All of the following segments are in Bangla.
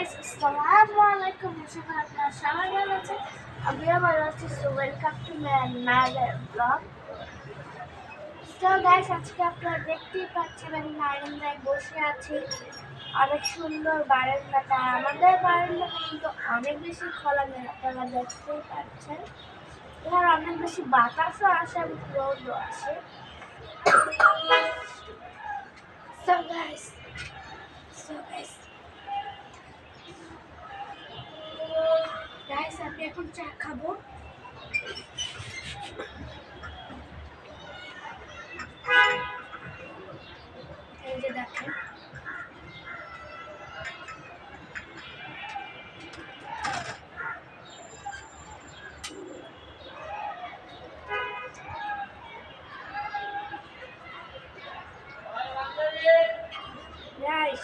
guys, Assalamualaikum. আপনারা সবাই ভালো আছেন? আমিও ভালো আছি। So welcome to my another vlog. So guys, আজকে আপনারা দেখতেই পাচ্ছেন আমি বারান্দায় বসে আছি। অনেক সুন্দর বারান্দাটা। আমাদের বারান্দাটা কিন্তু অনেক বেশি খোলামেলা, আপনারা দেখতেই পাচ্ছেন। এখানে অনেক বেশি বাতাসও আসে এবং রোদও আসে। So guys, আমি এখন চা খাবো। এই যে দেখেন,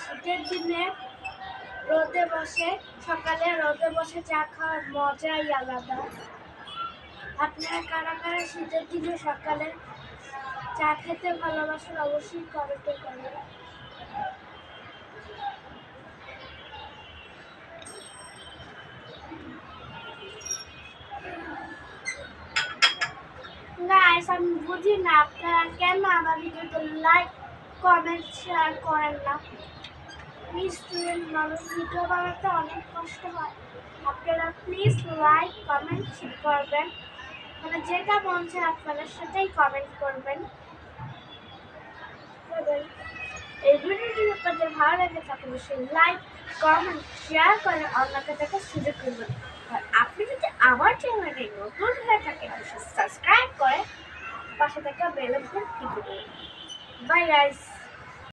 শীতের দিনে রোদে বসে সকালে রোদে বসে চা খাওয়ার মজাই আলাদা। আপনারা কারা কারা শীতের দিনে সকালে চা খেতে ভালোবাসেন অবশ্যই কমেন্টে করবেন। গাইস, আমি বুঝি না আপনারা কেন আমার ভিডিওতে লাইক কমেন্ট শেয়ার করেন না। স্টুডেন্ট মানুষ ভিডিও বানাতে অনেক কষ্ট হয়, আপনারা প্লিজ লাইক কমেন্ট করবেন, মানে যেটা মন চায় আপনারা সেটাই কমেন্ট করবেন। এই ভিডিওটি আপনাদের ভালো লেগে থাকে অবশ্যই লাইক কমেন্ট শেয়ার করে অন্যকে দেখার সুযোগ করবেন। আর আপনি যদি আমার চ্যানেলে নতুন হয়ে থাকেন অবশ্যই সাবস্ক্রাইব করে পাশে থাকা বেল আইকন টিপে দেবেন। Bye guys.